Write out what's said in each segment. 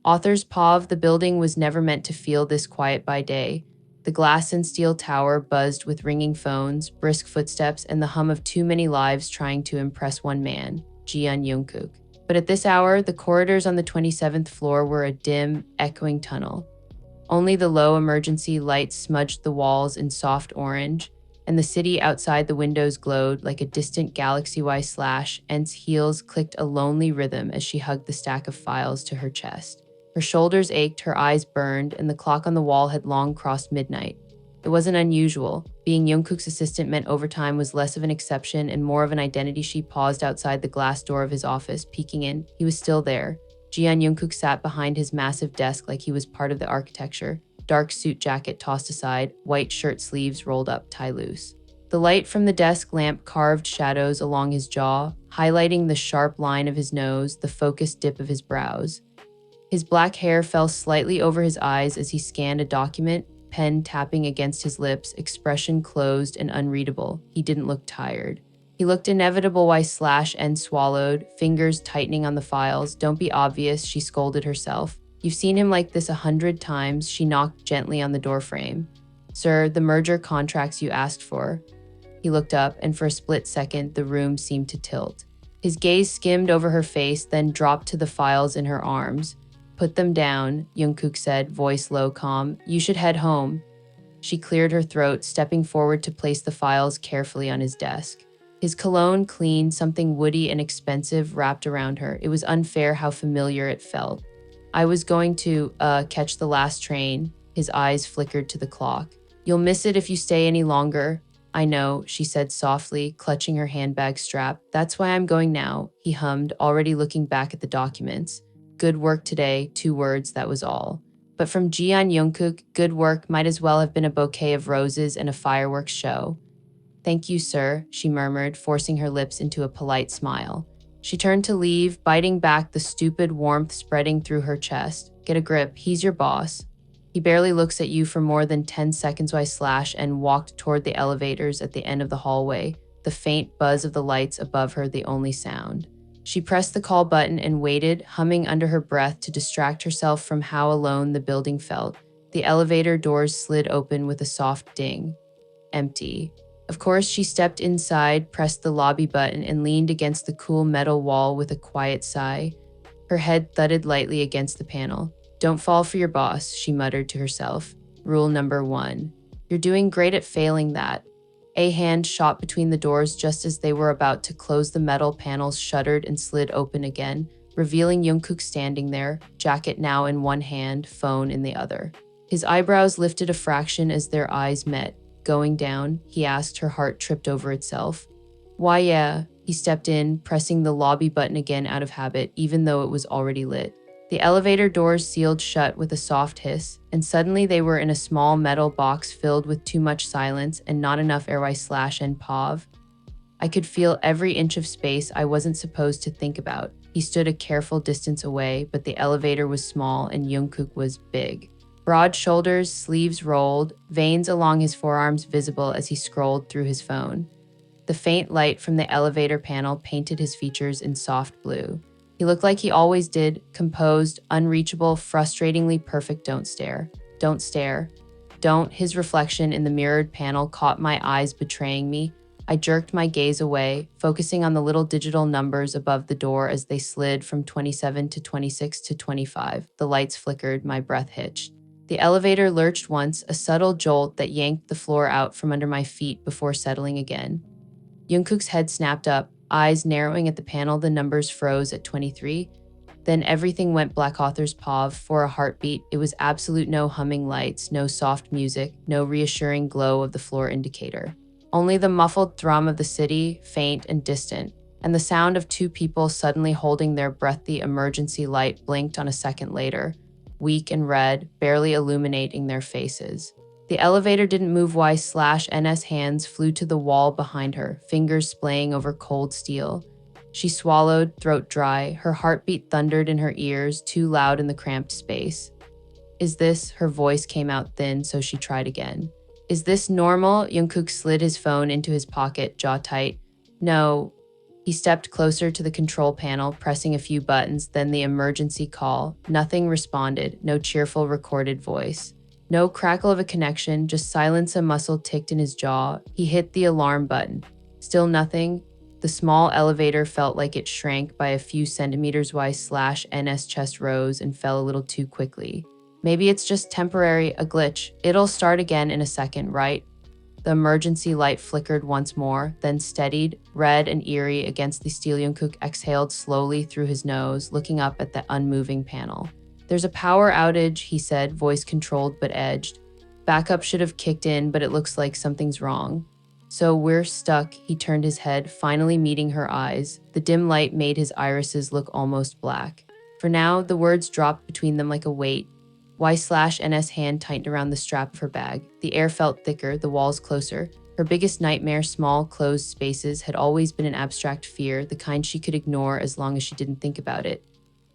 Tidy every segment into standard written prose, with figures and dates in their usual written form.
Author's POV, the building was never meant to feel this quiet by day. The glass and steel tower buzzed with ringing phones, brisk footsteps, and the hum of too many lives trying to impress one man, Jeon Jungkook. But at this hour, the corridors on the 27th floor were a dim, echoing tunnel. Only the low emergency lights smudged the walls in soft orange, and the city outside the windows glowed like a distant galaxy-wide slash. Ent's heels clicked a lonely rhythm as she hugged the stack of files to her chest. Her shoulders ached, her eyes burned, and the clock on the wall had long crossed midnight. It wasn't unusual. Being Jungkook's assistant meant overtime was less of an exception and more of an identity. She paused outside the glass door of his office, peeking in. He was still there. Jeon Jungkook sat behind his massive desk like he was part of the architecture. Dark suit jacket tossed aside, white shirt sleeves rolled up, tie loose. The light from the desk lamp carved shadows along his jaw, highlighting the sharp line of his nose, the focused dip of his brows. His black hair fell slightly over his eyes as he scanned a document, pen tapping against his lips, expression closed and unreadable. He didn't look tired. He looked inevitable. And swallowed, fingers tightening on the files. Don't be obvious, she scolded herself. You've seen him like this 100 times. She knocked gently on the doorframe. Sir, the merger contracts you asked for. He looked up, and for a split second, the room seemed to tilt. His gaze skimmed over her face, then dropped to the files in her arms. Put them down, Jungkook said, voice low, calm. You should head home. She cleared her throat, stepping forward to place the files carefully on his desk. His cologne clean, something woody and expensive wrapped around her. It was unfair how familiar it felt. I was going to, catch the last train. His eyes flickered to the clock. You'll miss it if you stay any longer. I know, she said softly, clutching her handbag strap. That's why I'm going now, he hummed, already looking back at the documents. Good work today, 2 words, that was all. But from Jeon Jungkook, good work might as well have been a bouquet of roses and a fireworks show. Thank you, sir, she murmured, forcing her lips into a polite smile. She turned to leave, biting back the stupid warmth spreading through her chest. Get a grip, he's your boss. He barely looks at you for more than 10 seconds and walked toward the elevators at the end of the hallway, the faint buzz of the lights above her the only sound. She pressed the call button and waited, humming under her breath to distract herself from how alone the building felt. The elevator doors slid open with a soft ding. Empty. Of course, she stepped inside, pressed the lobby button, and leaned against the cool metal wall with a quiet sigh. Her head thudded lightly against the panel. Don't fall for your boss, she muttered to herself. Rule number 1. You're doing great at failing that. A hand shot between the doors just as they were about to close. The metal panels shuddered and slid open again, revealing Jungkook standing there, jacket now in one hand, phone in the other. His eyebrows lifted a fraction as their eyes met. Going down, he asked, her heart tripped over itself. Why, yeah. He stepped in, pressing the lobby button again out of habit, even though it was already lit. The elevator doors sealed shut with a soft hiss, and suddenly they were in a small metal box filled with too much silence and not enough and POV. I could feel every inch of space I wasn't supposed to think about. He stood a careful distance away, but the elevator was small and Jungkook was big. Broad shoulders, sleeves rolled, veins along his forearms visible as he scrolled through his phone. The faint light from the elevator panel painted his features in soft blue. He looked like he always did, composed, unreachable, frustratingly perfect. Don't stare. Don't stare. Don't. His reflection in the mirrored panel caught my eyes, betraying me. I jerked my gaze away, focusing on the little digital numbers above the door as they slid from 27 to 26 to 25. The lights flickered, my breath hitched. The elevator lurched once, a subtle jolt that yanked the floor out from under my feet before settling again. Jungkook's head snapped up, eyes narrowing at the panel. The numbers froze at 23. Then everything went black. Author's POV for a heartbeat. It was absolute. No humming lights, no soft music, no reassuring glow of the floor indicator. Only the muffled thrum of the city, faint and distant, and the sound of 2 people suddenly holding their breath. The emergency light blinked on a second later, weak and red, barely illuminating their faces. The elevator didn't move. NS hands flew to the wall behind her, fingers splaying over cold steel. She swallowed, throat dry, her heartbeat thundered in her ears, too loud in the cramped space. Is this? Her voice came out thin, so she tried again. Is this normal? Jungkook slid his phone into his pocket, jaw tight. No. He stepped closer to the control panel, pressing a few buttons, then the emergency call. Nothing responded, no cheerful recorded voice. No crackle of a connection, just silence. A muscle ticked in his jaw. He hit the alarm button. Still nothing. The small elevator felt like it shrank by a few centimeters. Y/NS chest rose and fell a little too quickly. Maybe it's just temporary, a glitch. It'll start again in a second, right? The emergency light flickered once more, then steadied, red and eerie against the steel. Jungkook exhaled slowly through his nose, looking up at the unmoving panel. There's a power outage, he said, voice controlled but edged. Backup should have kicked in, but it looks like something's wrong. So we're stuck, he turned his head, finally meeting her eyes. The dim light made his irises look almost black. For now, the words dropped between them like a weight. Y/NS hand tightened around the strap of her bag. The air felt thicker, the walls closer. Her biggest nightmare, small, closed spaces, had always been an abstract fear, the kind she could ignore as long as she didn't think about it.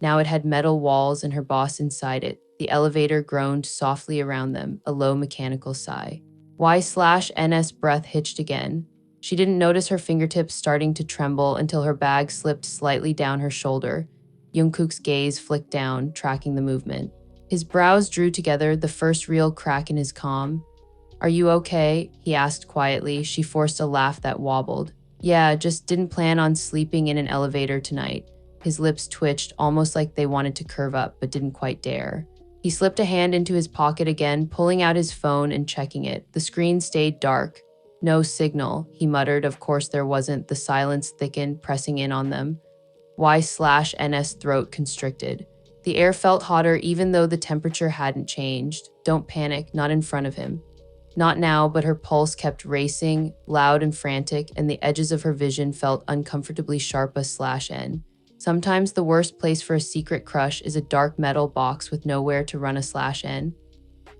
Now it had metal walls and her boss inside it. The elevator groaned softly around them, a low mechanical sigh. Y/NS breath hitched again. She didn't notice her fingertips starting to tremble until her bag slipped slightly down her shoulder. Jungkook's gaze flicked down, tracking the movement. His brows drew together, the first real crack in his calm. Are you okay? He asked quietly. She forced a laugh that wobbled. Yeah, just didn't plan on sleeping in an elevator tonight. His lips twitched, almost like they wanted to curve up, but didn't quite dare. He slipped a hand into his pocket again, pulling out his phone and checking it. The screen stayed dark. No signal, he muttered. Of course there wasn't. The silence thickened, pressing in on them. Y/NS throat constricted. The air felt hotter even though the temperature hadn't changed. Don't panic, not in front of him. Not now, but her pulse kept racing, loud and frantic, and the edges of her vision felt uncomfortably sharp. A/N. Sometimes the worst place for a secret crush is a dark metal box with nowhere to run. A/N.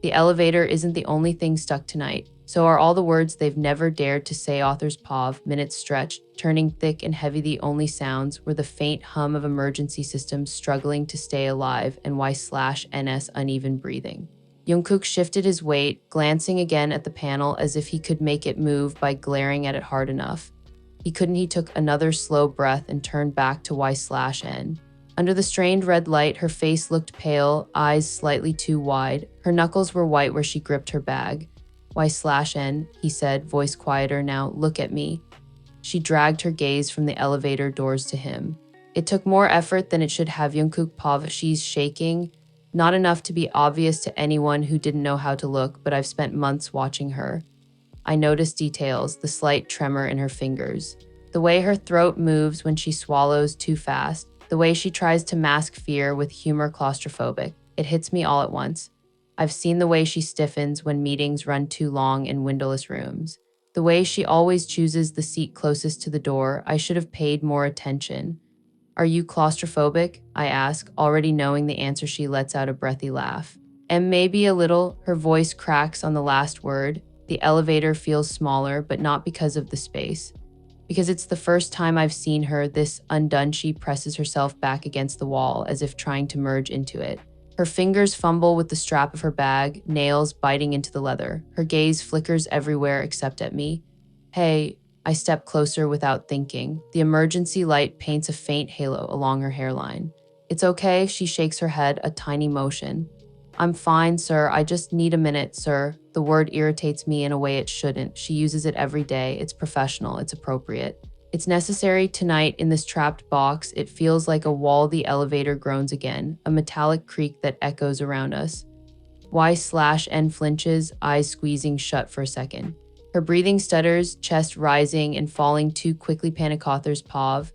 The elevator isn't the only thing stuck tonight. So are all the words they've never dared to say. Author's POV, minutes stretched, turning thick and heavy. The only sounds were the faint hum of emergency systems struggling to stay alive and Y/NS uneven breathing. Jungkook shifted his weight, glancing again at the panel as if he could make it move by glaring at it hard enough. He couldn't. He took another slow breath and turned back to Y/N. Under the strained red light, her face looked pale, eyes slightly too wide. Her knuckles were white where she gripped her bag. Y/N, he said, voice quieter now, look at me. She dragged her gaze from the elevator doors to him. It took more effort than it should have. Jungkook POV, she's shaking. Not enough to be obvious to anyone who didn't know how to look, but I've spent months watching her. I noticed details, the slight tremor in her fingers. The way her throat moves when she swallows too fast. The way she tries to mask fear with humor. Claustrophobic. It hits me all at once. I've seen the way she stiffens when meetings run too long in windowless rooms. The way she always chooses the seat closest to the door. I should have paid more attention. Are you claustrophobic? I ask, already knowing the answer. She lets out a breathy laugh. And maybe a little. Her voice cracks on the last word. The elevator feels smaller, but not because of the space. Because it's the first time I've seen her this undone. She presses herself back against the wall as if trying to merge into it. Her fingers fumble with the strap of her bag, nails biting into the leather. Her gaze flickers everywhere except at me. Hey, I step closer without thinking. The emergency light paints a faint halo along her hairline. It's okay, she shakes her head, a tiny motion. I'm fine, sir. I just need a minute, sir. The word irritates me in a way it shouldn't. She uses it every day. It's professional. It's appropriate. It's necessary tonight in this trapped box. It feels like a wall. The elevator groans again, a metallic creak that echoes around us. Y/N flinches, eyes squeezing shut for a second. Her breathing stutters, chest rising and falling too quickly. Panic. Author's POV.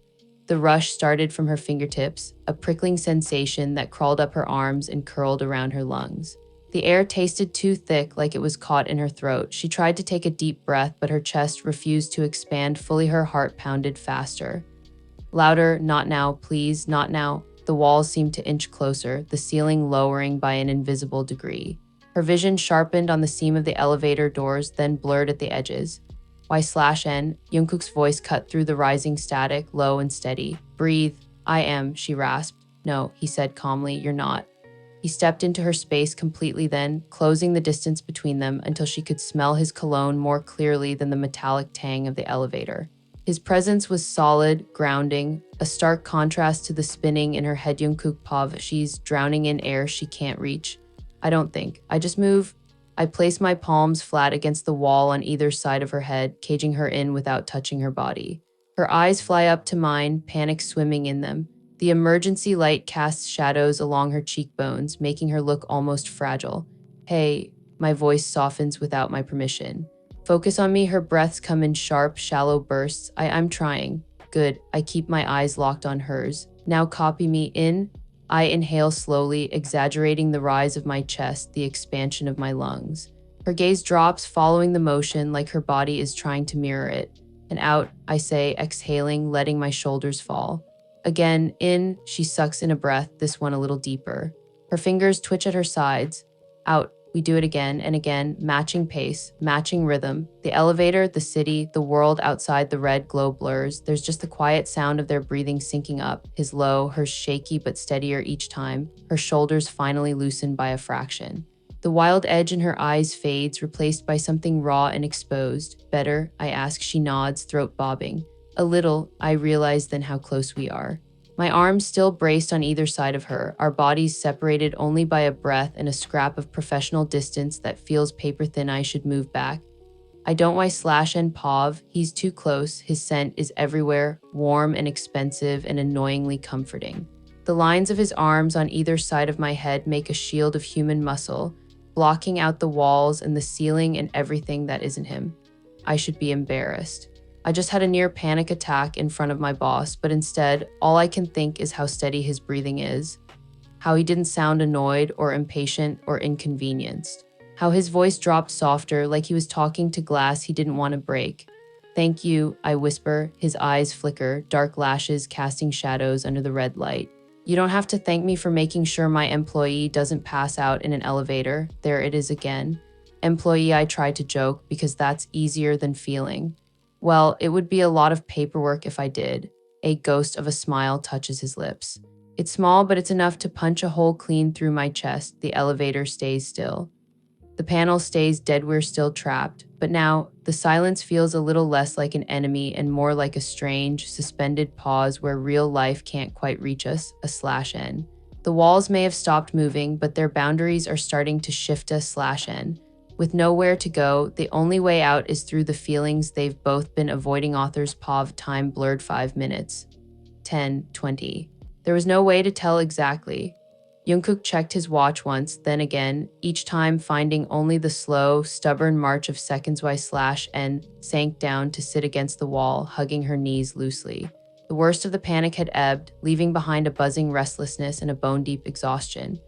The rush started from her fingertips, a prickling sensation that crawled up her arms and curled around her lungs. The air tasted too thick, like it was caught in her throat. She tried to take a deep breath, but her chest refused to expand fully. Her heart pounded faster. Louder, not now, please, not now. The walls seemed to inch closer, the ceiling lowering by an invisible degree. Her vision sharpened on the seam of the elevator doors, then blurred at the edges. Y/N, Jungkook's voice cut through the rising static, low and steady. Breathe. I am, she rasped. No, he said calmly, you're not. He stepped into her space completely then, closing the distance between them until she could smell his cologne more clearly than the metallic tang of the elevator. His presence was solid, grounding, a stark contrast to the spinning in her head Jungkook. She's drowning in air she can't reach. I don't think. I just move. I place my palms flat against the wall on either side of her head, caging her in without touching her body. Her eyes fly up to mine, panic swimming in them. The emergency light casts shadows along her cheekbones, making her look almost fragile. Hey, my voice softens without my permission. Focus on me, her breaths come in sharp, shallow bursts. I'm trying. Good, I keep my eyes locked on hers. Now copy me in. I inhale slowly, exaggerating the rise of my chest, the expansion of my lungs. Her gaze drops, following the motion like her body is trying to mirror it. And out, I say, exhaling, letting my shoulders fall. Again, in, she sucks in a breath, this one a little deeper. Her fingers twitch at her sides. Out, we do it again and again, matching pace, matching rhythm. The elevator, the city, the world outside the red glow blurs. There's just the quiet sound of their breathing syncing up, his low, hers shaky but steadier each time, her shoulders finally loosened by a fraction. The wild edge in her eyes fades, replaced by something raw and exposed. Better, I ask, she nods, throat bobbing. A little, I realize then how close we are. My arms still braced on either side of her, our bodies separated only by a breath and a scrap of professional distance that feels paper thin. I should move back. I don't why slash and pov, he's too close, his scent is everywhere, warm and expensive and annoyingly comforting. The lines of his arms on either side of my head make a shield of human muscle, blocking out the walls and the ceiling and everything that isn't him. I should be embarrassed. I just had a near panic attack in front of my boss, but instead, all I can think is how steady his breathing is, how he didn't sound annoyed or impatient or inconvenienced, how his voice dropped softer like he was talking to glass he didn't want to break. Thank you, I whisper, his eyes flicker, dark lashes casting shadows under the red light. You don't have to thank me for making sure my employee doesn't pass out in an elevator. There it is again. Employee, I tried to joke because that's easier than feeling. Well, it would be a lot of paperwork if I did. A ghost of a smile touches his lips. It's small, but it's enough to punch a hole clean through my chest. The elevator stays still. The panel stays dead, we're still trapped. But now, the silence feels a little less like an enemy and more like a strange, suspended pause where real life can't quite reach us, a slash n. The walls may have stopped moving, but their boundaries are starting to shift us slash n. With nowhere to go, the only way out is through the feelings they've both been avoiding. Authors pov, time blurred 5 minutes. 10, 20. There was no way to tell exactly. Jungkook checked his watch once, then again, each time finding only the slow, stubborn march of seconds. Y/n sank down to sit against the wall, hugging her knees loosely. The worst of the panic had ebbed, leaving behind a buzzing restlessness and a bone-deep exhaustion.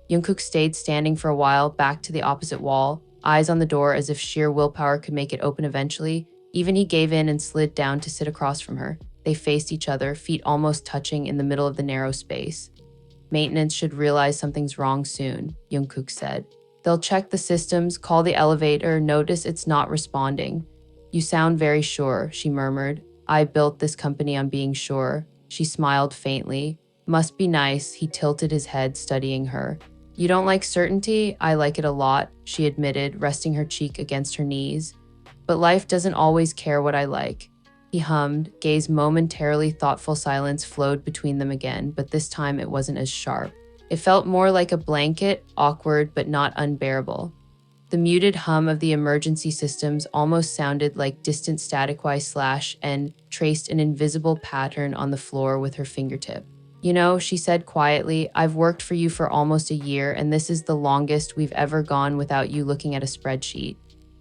Jungkook stayed standing for a while, back to the opposite wall, eyes on the door as if sheer willpower could make it open eventually. Even he gave in and slid down to sit across from her. They faced each other, feet almost touching in the middle of the narrow space. Maintenance should realize something's wrong soon, Jungkook said. They'll check the systems, call the elevator, notice it's not responding. You sound very sure, she murmured. I built this company on being sure. She smiled faintly. Must be nice, he tilted his head, studying her. You don't like certainty? I like it a lot, she admitted, resting her cheek against her knees. But life doesn't always care what I like. He hummed, gaze momentarily thoughtful. Silence flowed between them again, but this time it wasn't as sharp. It felt more like a blanket, awkward but not unbearable. The muted hum of the emergency systems almost sounded like distant static. Y/n traced an invisible pattern on the floor with her fingertip. You know, she said quietly, I've worked for you for almost a year, and this is the longest we've ever gone without you looking at a spreadsheet.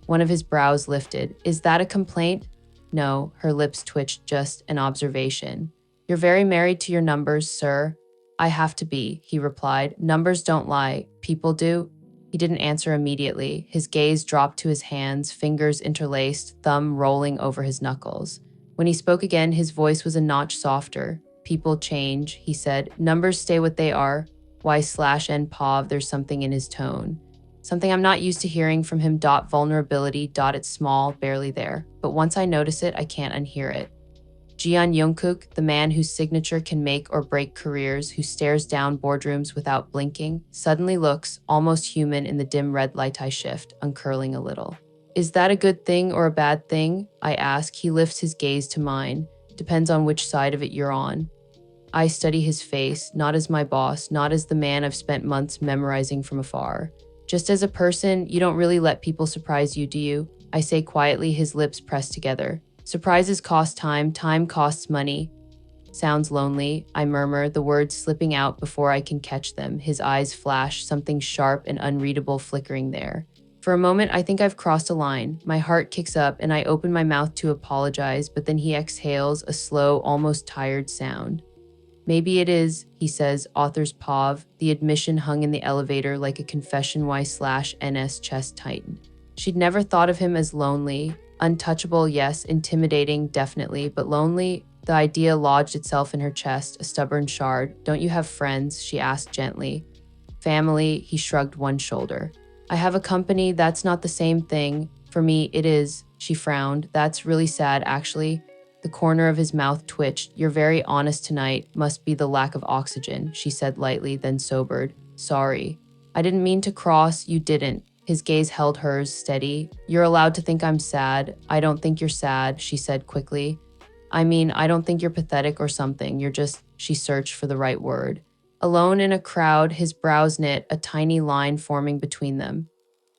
One of his brows lifted. Is that a complaint? No, her lips twitched, just an observation. You're very married to your numbers, sir. I have to be, he replied. Numbers don't lie. People do. He didn't answer immediately. His gaze dropped to his hands, fingers interlaced, thumb rolling over his knuckles. When he spoke again, his voice was a notch softer. People change, he said. Numbers stay what they are. Y/n pov, there's something in his tone. Something I'm not used to hearing from him. Vulnerability. It's small, barely there. But once I notice it, I can't unhear it. Jeon Jungkook, the man whose signature can make or break careers, who stares down boardrooms without blinking, suddenly looks almost human in the dim red light. I shift, uncurling a little. Is that a good thing or a bad thing? I ask. He lifts his gaze to mine. Depends on which side of it you're on. I study his face, not as my boss, not as the man I've spent months memorizing from afar. Just as a person, you don't really let people surprise you, do you? I say quietly, his lips pressed together. Surprises cost time, time costs money. Sounds lonely, I murmur, the words slipping out before I can catch them. His eyes flash, something sharp and unreadable flickering there. For a moment, I think I've crossed a line. My heart kicks up and I open my mouth to apologize, but then he exhales a slow, almost tired sound. Maybe it is, he says, author's POV, the admission hung in the elevator like a confession Y/NS chest tightened. She'd never thought of him as lonely. Untouchable, yes, intimidating, definitely, but lonely, the idea lodged itself in her chest, a stubborn shard. Don't you have friends? She asked gently. Family, he shrugged one shoulder. I have a company, that's not the same thing. For me, it is, she frowned. That's really sad, actually. The corner of his mouth twitched. You're very honest tonight. Must be the lack of oxygen, she said lightly, then sobered. Sorry. I didn't mean to cross. You didn't. His gaze held hers, steady. You're allowed to think I'm sad. I don't think you're sad, she said quickly. I mean, I don't think you're pathetic or something. You're just, she searched for the right word. Alone in a crowd, his brows knit, a tiny line forming between them.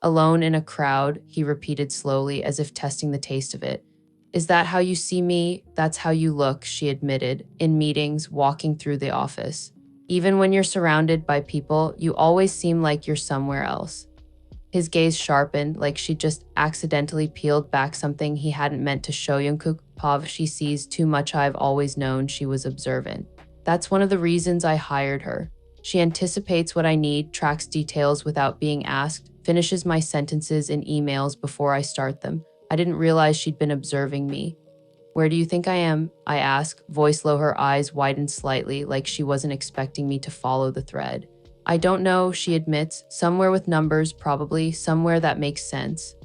Alone in a crowd, he repeated slowly, as if testing the taste of it. Is that how you see me? That's how you look, she admitted, in meetings, walking through the office. Even when you're surrounded by people, you always seem like you're somewhere else. His gaze sharpened, like she'd just accidentally peeled back something he hadn't meant to show Jungkook. Pav, she sees too much. I've always known she was observant. That's one of the reasons I hired her. She anticipates what I need, tracks details without being asked, finishes my sentences in emails before I start them. I didn't realize she'd been observing me. Where do you think I am? I ask, voice low, her eyes widened slightly, like she wasn't expecting me to follow the thread. I don't know, she admits. Somewhere with numbers, probably. Somewhere that makes sense.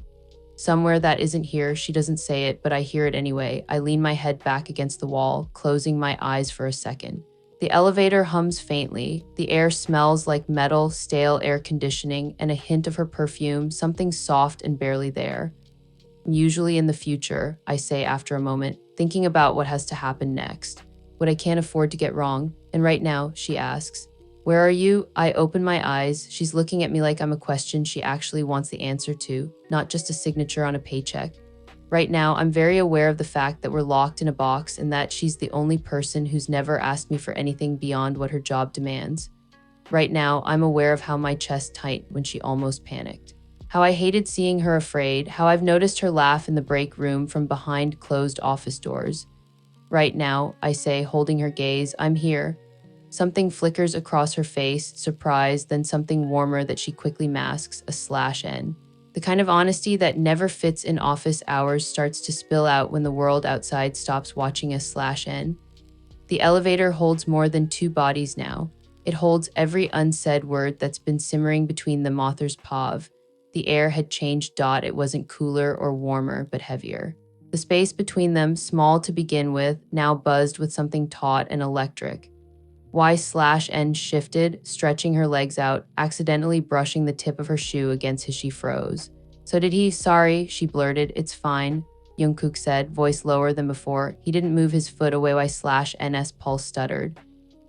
Somewhere that isn't here. She doesn't say it, but I hear it anyway. I lean my head back against the wall, closing my eyes for a second. The elevator hums faintly. The air smells like metal, stale air conditioning, and a hint of her perfume, something soft and barely there. Usually in the future, I say after a moment, thinking about what has to happen next. What I can't afford to get wrong. And right now, she asks, where are you? I open my eyes. She's looking at me like I'm a question she actually wants the answer to, not just a signature on a paycheck. Right now, I'm very aware of the fact that we're locked in a box and that she's the only person who's never asked me for anything beyond what her job demands. Right now, I'm aware of how my chest tightened when she almost panicked. How I hated seeing her afraid, how I've noticed her laugh in the break room from behind closed office doors. Right now, I say, holding her gaze, I'm here. Something flickers across her face, surprise, then something warmer that she quickly masks, a /N. The kind of honesty that never fits in office hours starts to spill out when the world outside stops watching a /N. The elevator holds more than two bodies now. It holds every unsaid word that's been simmering between them, author's POV. The air had changed. It wasn't cooler or warmer, but heavier. The space between them, small to begin with, now buzzed with something taut and electric. Y/N shifted, stretching her legs out, accidentally brushing the tip of her shoe against his. She froze. So did he? Sorry, she blurted. It's fine, Jungkook said, voice lower than before. He didn't move his foot away. Y/NS pulse stuttered.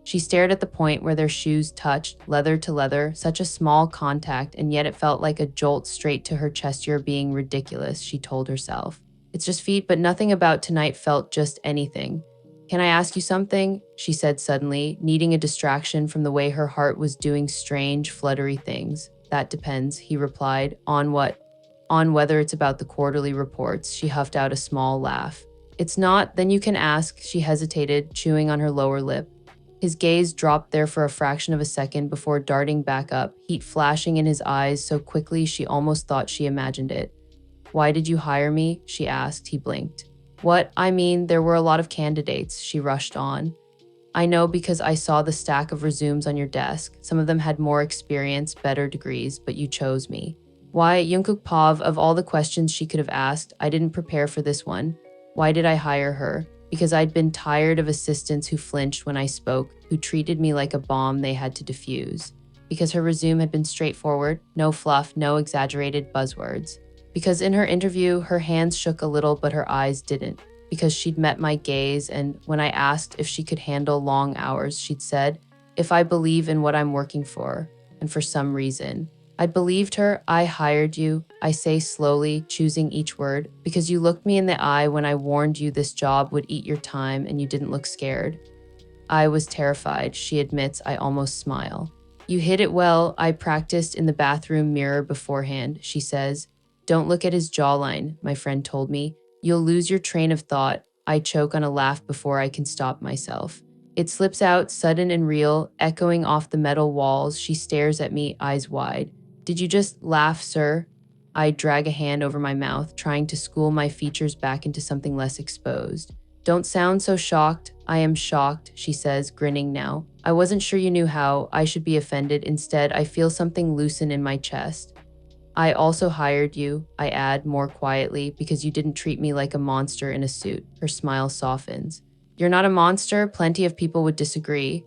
She stared at the point where their shoes touched, leather to leather, such a small contact, and yet it felt like a jolt straight to her chest. You're being ridiculous, she told herself. It's just feet, but nothing about tonight felt just anything. Can I ask you something? She said suddenly, needing a distraction from the way her heart was doing strange, fluttery things. That depends, he replied. On what? On whether it's about the quarterly reports. She huffed out a small laugh. It's not, then you can ask, she hesitated, chewing on her lower lip. His gaze dropped there for a fraction of a second before darting back up, heat flashing in his eyes so quickly she almost thought she imagined it. Why did you hire me? She asked. He blinked. What? I mean, there were a lot of candidates, she rushed on. I know because I saw the stack of resumes on your desk. Some of them had more experience, better degrees, but you chose me. Why, Jungkook Pav, of all the questions she could have asked, I didn't prepare for this one. Why did I hire her? Because I'd been tired of assistants who flinched when I spoke, who treated me like a bomb they had to defuse. Because her resume had been straightforward, no fluff, no exaggerated buzzwords. Because in her interview, her hands shook a little, but her eyes didn't. Because she'd met my gaze, and when I asked if she could handle long hours, she'd said, if I believe in what I'm working for, and for some reason. I'd believed her. I hired you, I say slowly, choosing each word, because you looked me in the eye when I warned you this job would eat your time and you didn't look scared. I was terrified, she admits. I almost smile. You hid it well. I practiced in the bathroom mirror beforehand, she says. Don't look at his jawline, my friend told me. You'll lose your train of thought. I choke on a laugh before I can stop myself. It slips out, sudden and real, echoing off the metal walls. She stares at me, eyes wide. Did you just laugh, sir? I drag a hand over my mouth, trying to school my features back into something less exposed. Don't sound so shocked. I am shocked, she says, grinning now. I wasn't sure you knew how I should be offended. Instead, I feel something loosen in my chest. I also hired you, I add more quietly, because you didn't treat me like a monster in a suit. Her smile softens. You're not a monster. Plenty of people would disagree.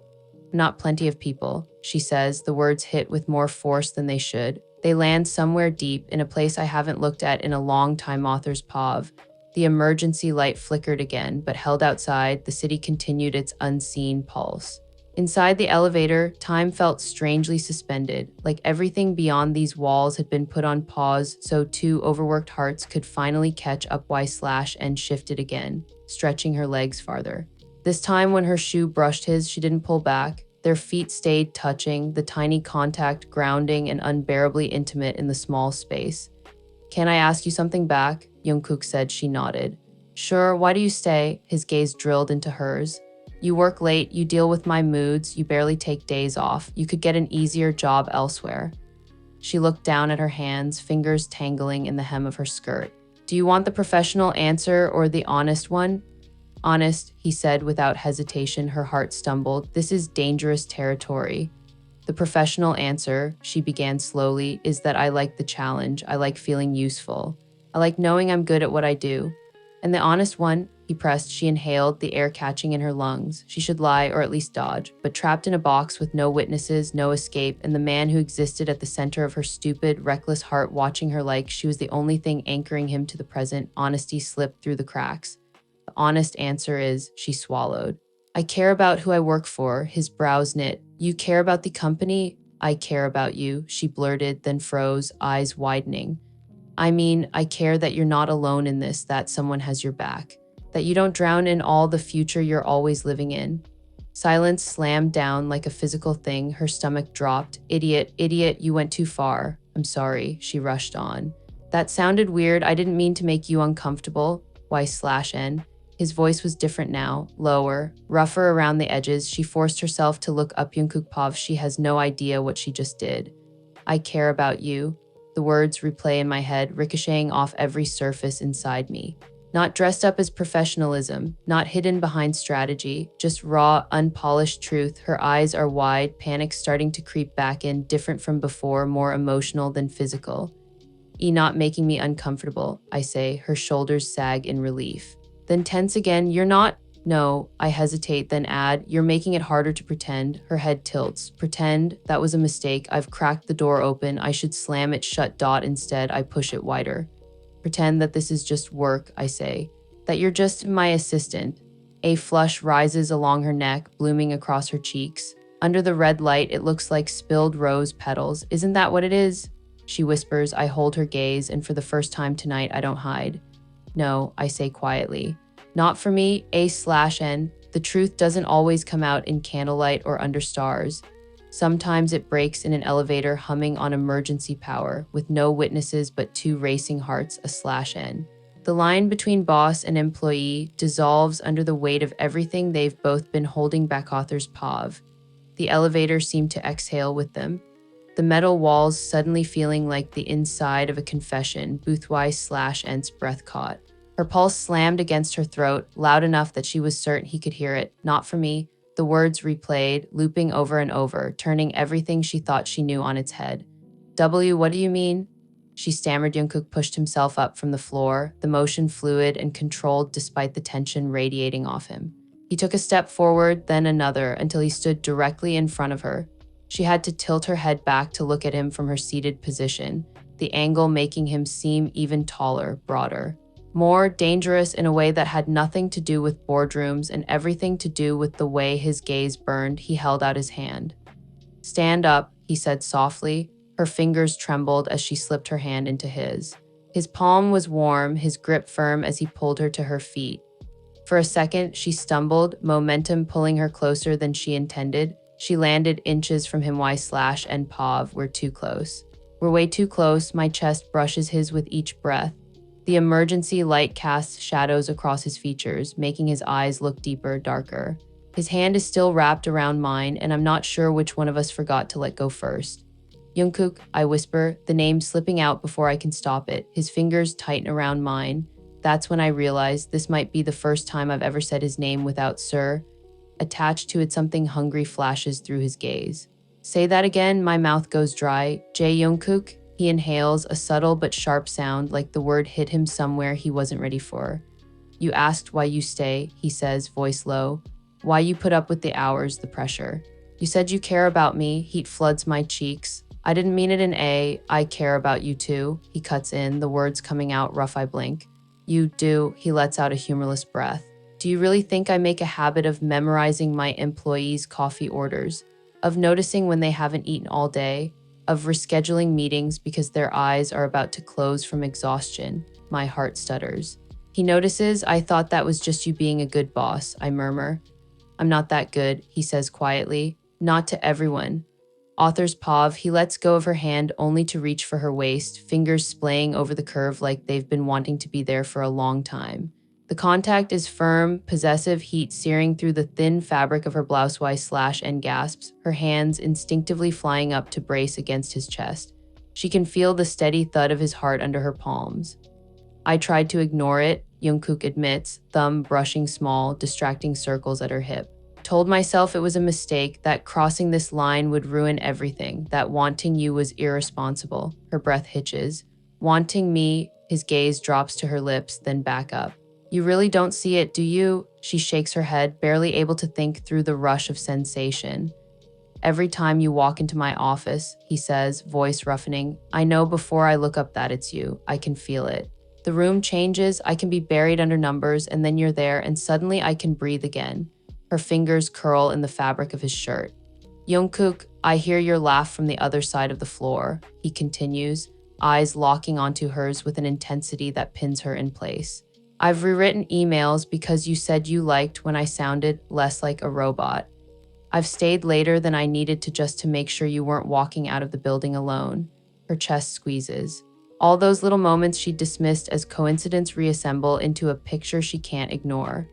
Not plenty of people, she says, the words hit with more force than they should. They land somewhere deep, in a place I haven't looked at in a long time. Author's POV. The emergency light flickered again, but held outside, the city continued its unseen pulse. Inside the elevator, time felt strangely suspended, like everything beyond these walls had been put on pause so two overworked hearts could finally catch up. Y/N shifted again, stretching her legs farther. This time when her shoe brushed his, she didn't pull back. Their feet stayed touching, the tiny contact grounding and unbearably intimate in the small space. Can I ask you something back? Jungkook said. She nodded. Sure, why do you stay? His gaze drilled into hers. You work late, you deal with my moods, you barely take days off. You could get an easier job elsewhere. She looked down at her hands, fingers tangling in the hem of her skirt. Do you want the professional answer or the honest one? Honest, he said without hesitation. Her heart stumbled. This is dangerous territory. The professional answer, she began slowly, is that I like the challenge. I like feeling useful. I like knowing I'm good at what I do. And the honest one, he pressed. She inhaled, the air catching in her lungs. She should lie or at least dodge, but trapped in a box with no witnesses, no escape, and the man who existed at the center of her stupid, reckless heart watching her like she was the only thing anchoring him to the present. Honesty slipped through the cracks. The honest answer is, she swallowed. I care about who I work for. His brows knit. You care about the company? I care about you, she blurted, then froze, eyes widening. I mean, I care that you're not alone in this, that someone has your back, that you don't drown in all the future you're always living in. Silence slammed down like a physical thing. Her stomach dropped. Idiot, you went too far. I'm sorry, she rushed on. That sounded weird. I didn't mean to make you uncomfortable. Y/N. His voice was different now, lower, rougher around the edges. She forced herself to look up. Jungkook POV. She has no idea what she just did. I care about you. The words replay in my head, ricocheting off every surface inside me. Not dressed up as professionalism, not hidden behind strategy, just raw, unpolished truth. Her eyes are wide, panic starting to creep back in, different from before, more emotional than physical. Not making me uncomfortable, I say, her shoulders sag in relief. Then tense again. You're not? No, I hesitate, then add, you're making it harder to pretend. Her head tilts. Pretend? That was a mistake. I've cracked the door open. I should slam it shut. Instead, I push it wider. Pretend that this is just work, I say. That you're just my assistant. A flush rises along her neck, blooming across her cheeks. Under the red light, it looks like spilled rose petals. Isn't that what it is? She whispers. I hold her gaze, and for the first time tonight, I don't hide. No, I say quietly. Not for me, A/N. The truth doesn't always come out in candlelight or under stars. Sometimes it breaks in an elevator humming on emergency power, with no witnesses but two racing hearts. A/N. The line between boss and employee dissolves under the weight of everything they've both been holding back. Author's POV. The elevator seemed to exhale with them. The metal walls suddenly feeling like the inside of a confession. Booth Y/N's breath caught. Her pulse slammed against her throat, loud enough that she was certain he could hear it. Not for me. The words replayed, looping over and over, turning everything she thought she knew on its head. What do you mean? She stammered. Jungkook pushed himself up from the floor, the motion fluid and controlled despite the tension radiating off him. He took a step forward, then another, until he stood directly in front of her. She had to tilt her head back to look at him from her seated position. the angle making him seem even taller, broader. More dangerous in a way that had nothing to do with boardrooms and everything to do with the way his gaze burned. He held out his hand. "Stand up," he said softly. Her fingers trembled as she slipped her hand into his. His palm was warm, his grip firm as he pulled her to her feet. For a second, she stumbled, momentum pulling her closer than she intended. She landed inches from him. Y/and Pav, we're too close. We're way too close. My chest brushes his with each breath. The emergency light casts shadows across his features, making his eyes look deeper, darker. His hand is still wrapped around mine, and I'm not sure which one of us forgot to let go first. "Jungkook," I whisper, the name slipping out before I can stop it. His fingers tighten around mine. That's when I realize this might be the first time I've ever said his name without "sir." Attached to it, something hungry flashes through his gaze. "Say that again." My mouth goes dry. "Jungkook." He inhales, a subtle but sharp sound, like the word hit him somewhere he wasn't ready for. "You asked why you stay," he says, voice low. "Why you put up with the hours, the pressure. You said you care about me." Heat floods my cheeks. "I didn't mean it in a, I care about you too." He cuts in, the words coming out rough. I blink. "You do." He lets out a humorless breath. "Do you really think I make a habit of memorizing my employees' coffee orders? Of noticing when they haven't eaten all day? Of rescheduling meetings because their eyes are about to close from exhaustion?" My heart stutters. He notices. "I thought that was just you being a good boss," I murmur. "I'm not that good," he says quietly. "Not to everyone." Author's Pav, he lets go of her hand only to reach for her waist, fingers splaying over the curve like they've been wanting to be there for a long time. The contact is firm, possessive, heat searing through the thin fabric of her blouse. Y/and gasps, her hands instinctively flying up to brace against his chest. She can feel the steady thud of his heart under her palms. "I tried to ignore it," Jungkook admits, thumb brushing small, distracting circles at her hip. "Told myself it was a mistake, that crossing this line would ruin everything, that wanting you was irresponsible." Her breath hitches. "Wanting me?" His gaze drops to her lips, then back up. "You really don't see it, do you?" She shakes her head, barely able to think through the rush of sensation. "Every time you walk into my office," he says, voice roughening, "I know before I look up that it's you. I can feel it. The room changes, I can be buried under numbers, and then you're there, and suddenly I can breathe again." Her fingers curl in the fabric of his shirt. "Jungkook, I hear your laugh from the other side of the floor," he continues, eyes locking onto hers with an intensity that pins her in place. "I've rewritten emails because you said you liked when I sounded less like a robot. I've stayed later than I needed to make sure you weren't walking out of the building alone." Her chest squeezes. All those little moments she dismissed as coincidence reassemble into a picture she can't ignore.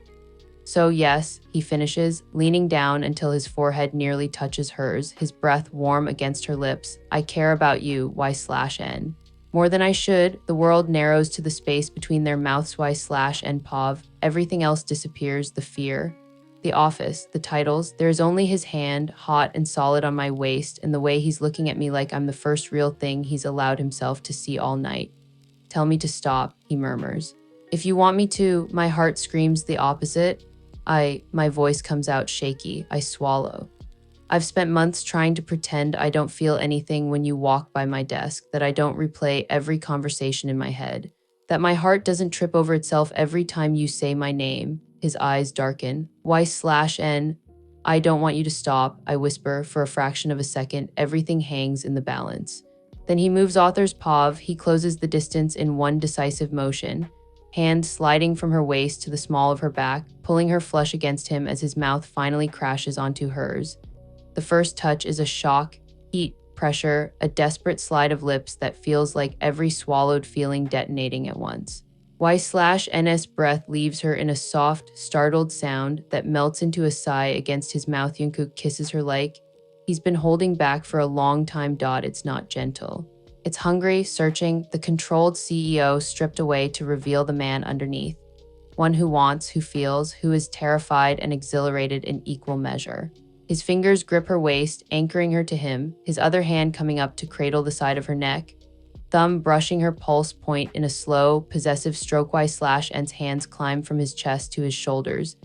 "So yes," he finishes, leaning down until his forehead nearly touches hers, his breath warm against her lips. "I care about you, Y/N. More than I should." The world narrows to the space between their mouths. Y/and Pav. Everything else disappears, the fear, the office, the titles. There's only his hand, hot and solid on my waist, and the way he's looking at me like I'm the first real thing he's allowed himself to see all night. "Tell me to stop," he murmurs. "If you want me to." My heart screams the opposite. My voice comes out shaky. I swallow. "I've spent months trying to pretend I don't feel anything when you walk by my desk, that I don't replay every conversation in my head, that my heart doesn't trip over itself every time you say my name." His eyes darken. "Y/N. I don't want you to stop," I whisper. For a fraction of a second, everything hangs in the balance. Then he moves Author's Pav. He closes the distance in one decisive motion, hand sliding from her waist to the small of her back, pulling her flush against him as his mouth finally crashes onto hers. The first touch is a shock, heat, pressure, a desperate slide of lips that feels like every swallowed feeling detonating at once. Y/N's breath leaves her in a soft, startled sound that melts into a sigh against his mouth. Jungkook kisses her like he's been holding back for a long time. It's not gentle. It's hungry, searching, the controlled CEO stripped away to reveal the man underneath. One who wants, who feels, who is terrified and exhilarated in equal measure. His fingers grip her waist, anchoring her to him, his other hand coming up to cradle the side of her neck, thumb brushing her pulse point in a slow, possessive stroke. Y/N's hands climb from his chest to his shoulders,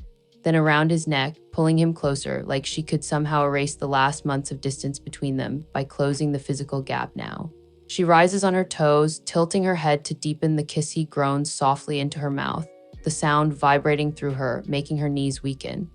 then around his neck, pulling him closer, like she could somehow erase the last months of distance between them by closing the physical gap now. She rises on her toes, tilting her head to deepen the kiss he groans softly into her mouth, the sound vibrating through her, making her knees weaken.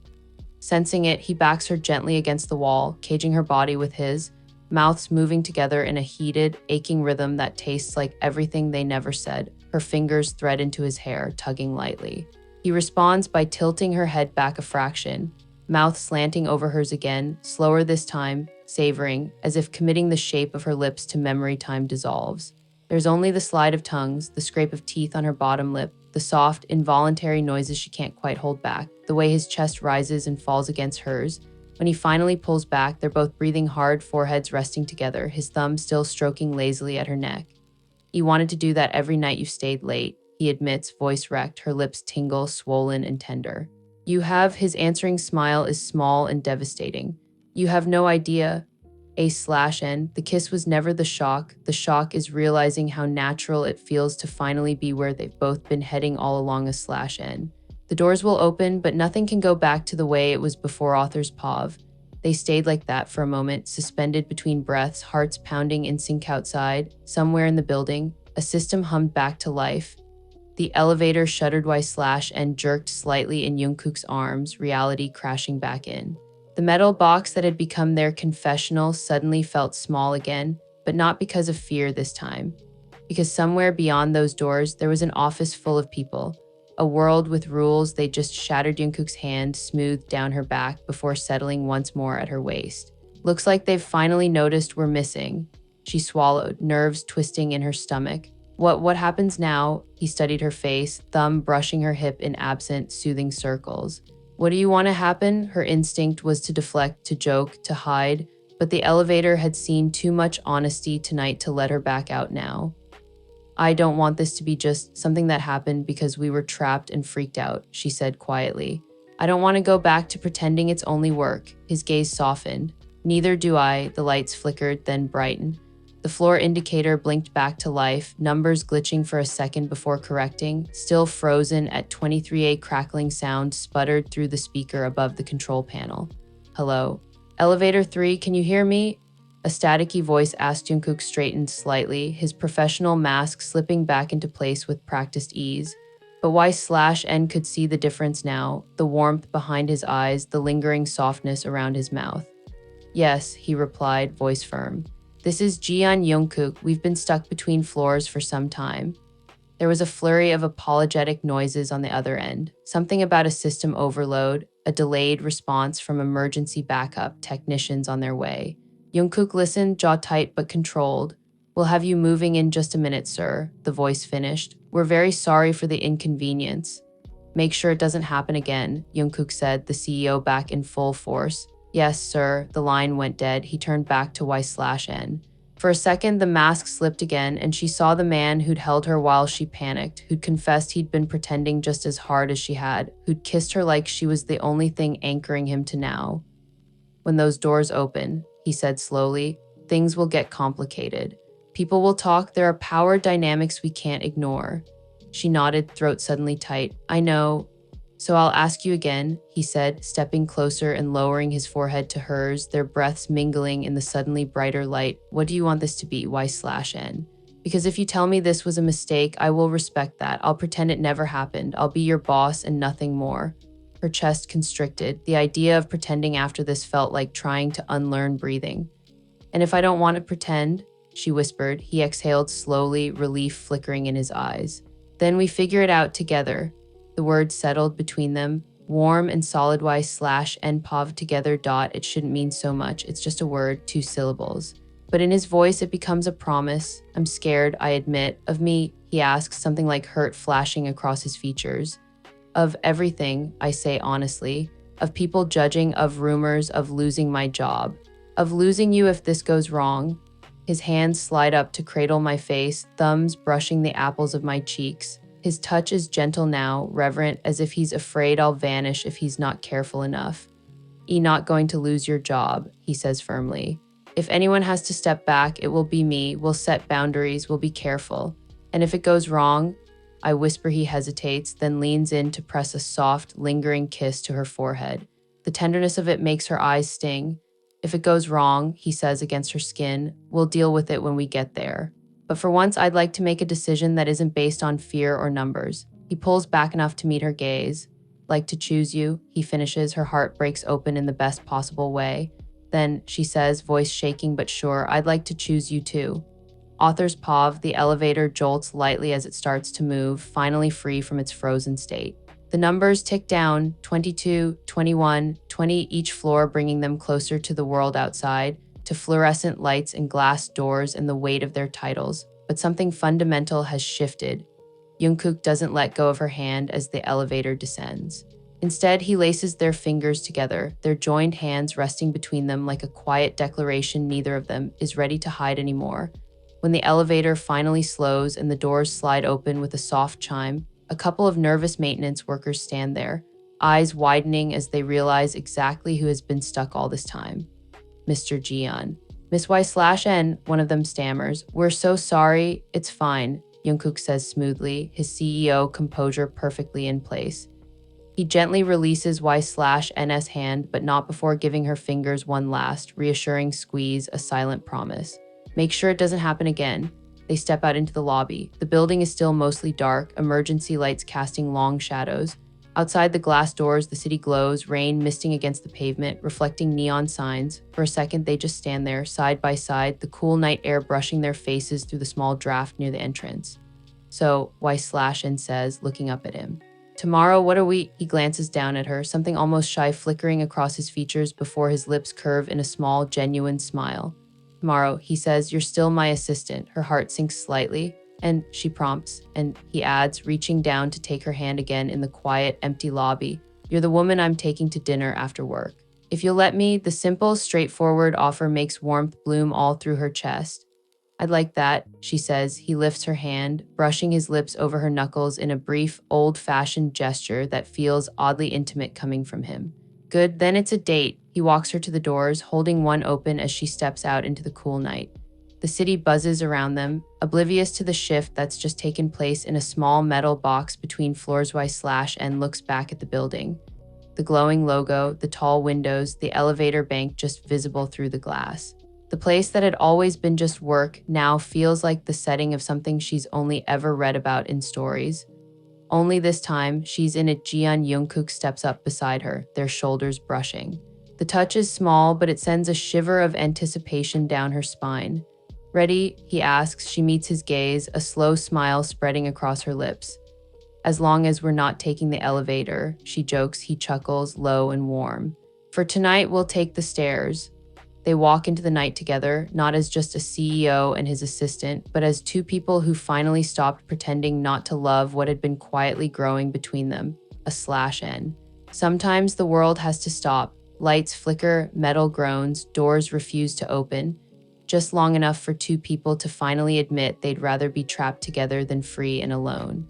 Sensing it, he backs her gently against the wall, caging her body with his, mouths moving together in a heated, aching rhythm that tastes like everything they never said. Her fingers thread into his hair, tugging lightly. He responds by tilting her head back a fraction, mouth slanting over hers again, slower this time, savoring, as if committing the shape of her lips to memory time dissolves. There's only the slide of tongues, the scrape of teeth on her bottom lip, the soft, involuntary noises she can't quite hold back, the way his chest rises and falls against hers. When he finally pulls back, they're both breathing hard, foreheads resting together, his thumb still stroking lazily at her neck. "You wanted to do that every night you stayed late," he admits, voice wrecked, her lips tingle, swollen and tender. "You have," his answering smile is small and devastating. "You have no idea." A/N. The kiss was never the shock. The shock is realizing how natural it feels to finally be where they've both been heading all along A/N. The doors will open, but nothing can go back to the way it was before author's POV. They stayed like that for a moment, suspended between breaths, hearts pounding in sync outside. Somewhere in the building, a system hummed back to life. The elevator shuddered Y/N jerked slightly in Jungkook's arms, reality crashing back in. The metal box that had become their confessional suddenly felt small again, but not because of fear this time. Because somewhere beyond those doors, there was an office full of people. A world with rules. They just shattered Jungkook's hand, smoothed down her back before settling once more at her waist. "Looks like they've finally noticed we're missing." She swallowed, nerves twisting in her stomach. What happens now?" He studied her face, thumb brushing her hip in absent, soothing circles. "What do you want to happen?" Her instinct was to deflect, to joke, to hide, but the elevator had seen too much honesty tonight to let her back out now. "I don't want this to be just something that happened because we were trapped and freaked out," she said quietly. "I don't want to go back to pretending it's only work." His gaze softened. "Neither do I." The lights flickered, then brightened. The floor indicator blinked back to life, numbers glitching for a second before correcting, still frozen at 23A. Crackling sound sputtered through the speaker above the control panel. "Hello? Elevator 3, can you hear me?" A staticky voice asked. Jungkook straightened slightly, his professional mask slipping back into place with practiced ease. But Y/N could see the difference now, the warmth behind his eyes, the lingering softness around his mouth. "Yes," he replied, voice firm. "This is Jeon Jungkook. We've been stuck between floors for some time." There was a flurry of apologetic noises on the other end, something about a system overload, a delayed response from emergency backup, technicians on their way. Jungkook listened, jaw tight but controlled. "We'll have you moving in just a minute, sir," the voice finished. "We're very sorry for the inconvenience." "Make sure it doesn't happen again," Jungkook said, the CEO back in full force. "Yes, sir." The line went dead. He turned back to Y/N. For a second, the mask slipped again, and she saw the man who'd held her while she panicked, who'd confessed he'd been pretending just as hard as she had, who'd kissed her like she was the only thing anchoring him to now. "When those doors open," he said slowly, "things will get complicated. People will talk. There are power dynamics we can't ignore." She nodded, throat suddenly tight. "I know. So I'll ask you again," he said, stepping closer and lowering his forehead to hers, their breaths mingling in the suddenly brighter light. "What do you want this to be, Y/N? Because if you tell me this was a mistake, I will respect that. I'll pretend it never happened. I'll be your boss and nothing more." Her chest constricted. The idea of pretending after this felt like trying to unlearn breathing. "And if I don't want to pretend?" she whispered. He exhaled slowly, relief flickering in his eyes. "Then we figure it out together." The words settled between them, warm and solid. Y/N POV together. It shouldn't mean so much. It's just a word, 2 syllables. But in his voice, it becomes a promise. "I'm scared, I admit." "Of me?" he asks, something like hurt flashing across his features. "Of everything," I say honestly. "Of people judging, of rumors, of losing my job. Of losing you if this goes wrong." His hands slide up to cradle my face, thumbs brushing the apples of my cheeks. His touch is gentle now, reverent, as if he's afraid I'll vanish if he's not careful enough. Not going to lose your job," he says firmly. "If anyone has to step back, it will be me. We'll set boundaries, we'll be careful. And if it goes wrong," I whisper. He hesitates, then leans in to press a soft, lingering kiss to her forehead. The tenderness of it makes her eyes sting. "If it goes wrong," he says against her skin, "we'll deal with it when we get there." But for once, I'd like to make a decision that isn't based on fear or numbers. He pulls back enough to meet her gaze. Like to choose you, he finishes. Her heart breaks open in the best possible way. Then she says, voice shaking but sure, I'd like to choose you too. Author's POV, the elevator jolts lightly as it starts to move, finally free from its frozen state. The numbers tick down, 22, 21, 20 each floor, bringing them closer to the world outside, to fluorescent lights and glass doors and the weight of their titles. But something fundamental has shifted. Jungkook doesn't let go of her hand as the elevator descends. Instead, he laces their fingers together, their joined hands resting between them like a quiet declaration neither of them is ready to hide anymore. When the elevator finally slows and the doors slide open with a soft chime, a couple of nervous maintenance workers stand there, eyes widening as they realize exactly who has been stuck all this time. Mr. Jeon. Miss Y/N, one of them stammers. We're so sorry, it's fine, Jungkook says smoothly, his CEO composure perfectly in place. He gently releases Y/N's hand, but not before giving her fingers one last, reassuring squeeze, a silent promise. Make sure it doesn't happen again. They step out into the lobby. The building is still mostly dark, emergency lights casting long shadows. Outside the glass doors, the city glows, rain misting against the pavement, reflecting neon signs. For a second, they just stand there, side by side, the cool night air brushing their faces through the small draft near the entrance. So, Y/N says, looking up at him. Tomorrow, what are we? He glances down at her, something almost shy flickering across his features before his lips curve in a small, genuine smile. Tomorrow, he says, you're still my assistant. Her heart sinks slightly, and she prompts, and he adds, reaching down to take her hand again in the quiet, empty lobby. You're the woman I'm taking to dinner after work. If you'll let me, the simple, straightforward offer makes warmth bloom all through her chest. I'd like that, she says. He lifts her hand, brushing his lips over her knuckles in a brief, old-fashioned gesture that feels oddly intimate coming from him. Good, then it's a date. He walks her to the doors, holding one open as she steps out into the cool night. The city buzzes around them, oblivious to the shift that's just taken place in a small metal box between floors. Y/N looks back at the building. The glowing logo, the tall windows, the elevator bank just visible through the glass. The place that had always been just work now feels like the setting of something she's only ever read about in stories. Only this time, she's in it. Jeon Jungkook steps up beside her, their shoulders brushing. The touch is small, but it sends a shiver of anticipation down her spine. Ready? He asks. She meets his gaze, a slow smile spreading across her lips. As long as we're not taking the elevator, she jokes. He chuckles, low and warm. For tonight, we'll take the stairs. They walk into the night together, not as just a CEO and his assistant, but as two people who finally stopped pretending not to love what had been quietly growing between them, a/N. Sometimes the world has to stop. Lights flicker, metal groans, doors refuse to open, just long enough for two people to finally admit they'd rather be trapped together than free and alone.